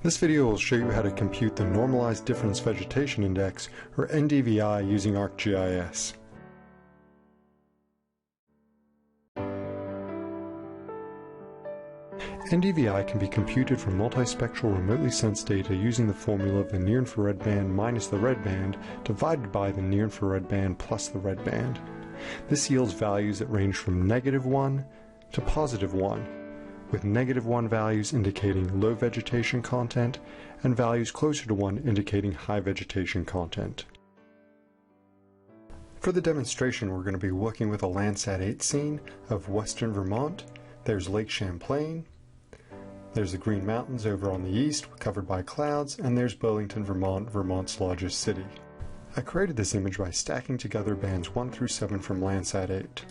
This video will show you how to compute the Normalized Difference Vegetation Index, or NDVI, using ArcGIS. NDVI can be computed from multispectral remotely sensed data using the formula of the near-infrared band minus the red band divided by the near-infrared band plus the red band. This yields values that range from -1 to +1, with -1 values indicating low vegetation content and values closer to 1 indicating high vegetation content. For the demonstration, we're going to be working with a Landsat 8 scene of western Vermont. There's Lake Champlain, there's the Green Mountains over on the east covered by clouds, and there's Burlington, Vermont, Vermont's largest city. I created this image by stacking together bands 1 through 7 from Landsat 8.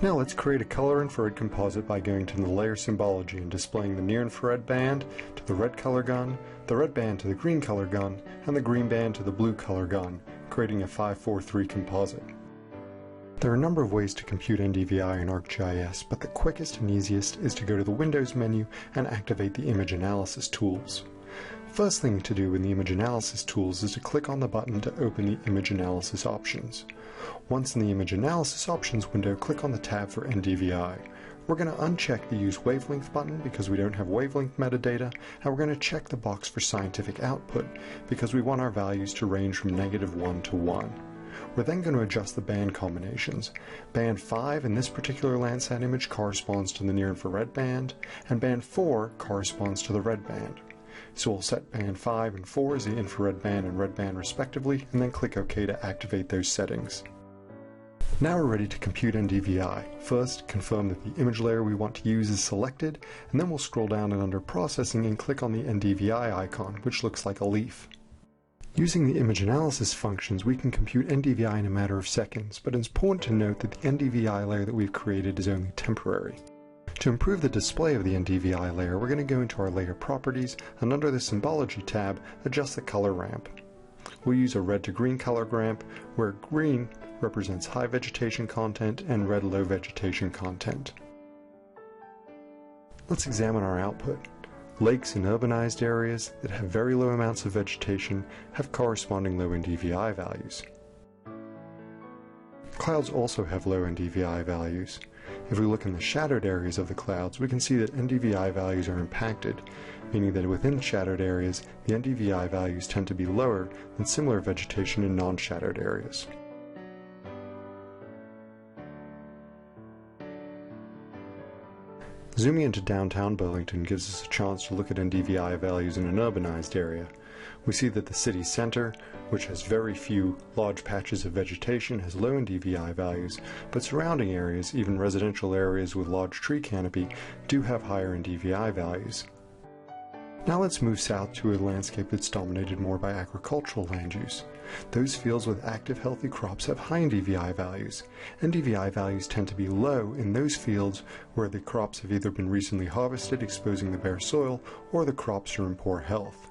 Now let's create a color infrared composite by going to the layer symbology and displaying the near infrared band to the red color gun, the red band to the green color gun, and the green band to the blue color gun, creating a 5-4-3 composite. There are a number of ways to compute NDVI in ArcGIS, but the quickest and easiest is to go to the Windows menu and activate the image analysis tools. First thing to do in the image analysis tools is to click on the button to open the image analysis options. Once in the image analysis options window, click on the tab for NDVI. We're going to uncheck the use wavelength button because we don't have wavelength metadata, and we're going to check the box for scientific output because we want our values to range from -1 to 1. We're then going to adjust the band combinations. Band 5 in this particular Landsat image corresponds to the near infrared band, and band 4 corresponds to the red band. So we'll set band 5 and 4 as the infrared band and red band respectively, and then click OK to activate those settings. Now we're ready to compute NDVI. First, confirm that the image layer we want to use is selected, and then we'll scroll down and under Processing and click on the NDVI icon, which looks like a leaf. Using the image analysis functions, we can compute NDVI in a matter of seconds, but it's important to note that the NDVI layer that we've created is only temporary. To improve the display of the NDVI layer, we're going to go into our layer properties and under the symbology tab, adjust the color ramp. We'll use a red to green color ramp, where green represents high vegetation content and red low vegetation content. Let's examine our output. Lakes in urbanized areas that have very low amounts of vegetation have corresponding low NDVI values. Clouds also have low NDVI values. If we look in the shadowed areas of the clouds, we can see that NDVI values are impacted, meaning that within shadowed areas, the NDVI values tend to be lower than similar vegetation in non-shadowed areas. Zooming into downtown Burlington gives us a chance to look at NDVI values in an urbanized area. We see that the city center, which has very few large patches of vegetation, has low NDVI values, but surrounding areas, even residential areas with large tree canopy, do have higher NDVI values. Now let's move south to a landscape that's dominated more by agricultural land use. Those fields with active healthy crops have high NDVI values. NDVI values tend to be low in those fields where the crops have either been recently harvested, exposing the bare soil, or the crops are in poor health.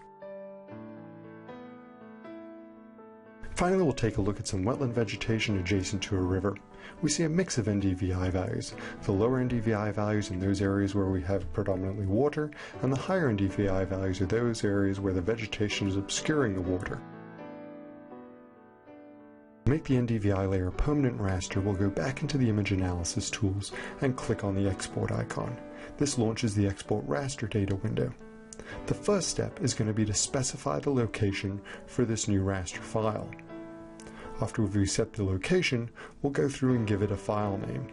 Finally, we'll take a look at some wetland vegetation adjacent to a river. We see a mix of NDVI values. The lower NDVI values in those areas where we have predominantly water, and the higher NDVI values are those areas where the vegetation is obscuring the water. To make the NDVI layer a permanent raster, we'll go back into the image analysis tools and click on the export icon. This launches the export raster data window. The first step is going to be to specify the location for this new raster file. After we've reset the location, we'll go through and give it a file name.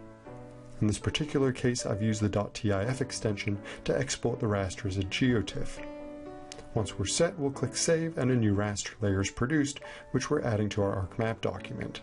In this particular case, I've used the .tif extension to export the raster as a geotiff. Once we're set, we'll click Save and a new raster layer is produced, which we're adding to our ArcMap document.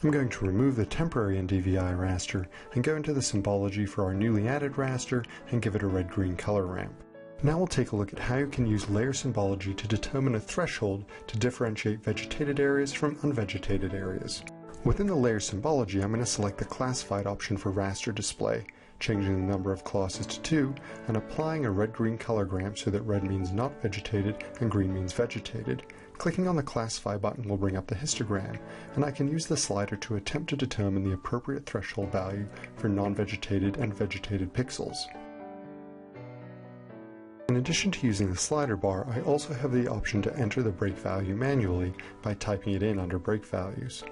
I'm going to remove the temporary NDVI raster and go into the symbology for our newly added raster and give it a red-green color ramp. Now we'll take a look at how you can use layer symbology to determine a threshold to differentiate vegetated areas from unvegetated areas. Within the layer symbology, I'm going to select the classified option for raster display, changing the number of classes to 2 and applying a red-green color ramp so that red means not vegetated and green means vegetated. Clicking on the Classify button will bring up the histogram, and I can use the slider to attempt to determine the appropriate threshold value for non-vegetated and vegetated pixels. addition to using the slider bar, I also have the option to enter the break value manually by typing it in under break values.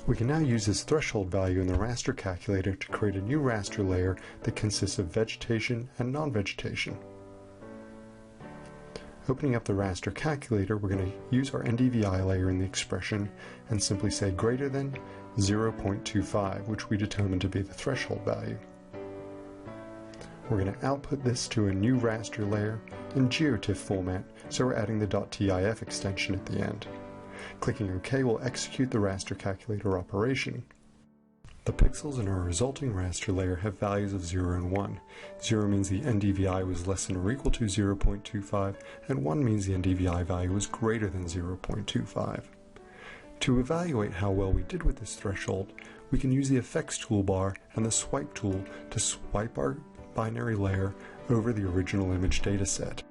We can now use this threshold value in the raster calculator to create a new raster layer that consists of vegetation and non-vegetation. Opening up the raster calculator, we're going to use our NDVI layer in the expression and simply say greater than 0.25, which we determine to be the threshold value. We're going to output this to a new raster layer in GeoTIFF format, so we're adding the .tif extension at the end. Clicking OK will execute the raster calculator operation. The pixels in our resulting raster layer have values of 0 and 1. 0 means the NDVI was less than or equal to 0.25, and 1 means the NDVI value was greater than 0.25. To evaluate how well we did with this threshold, we can use the Effects toolbar and the Swipe tool to swipe our binary layer over the original image dataset.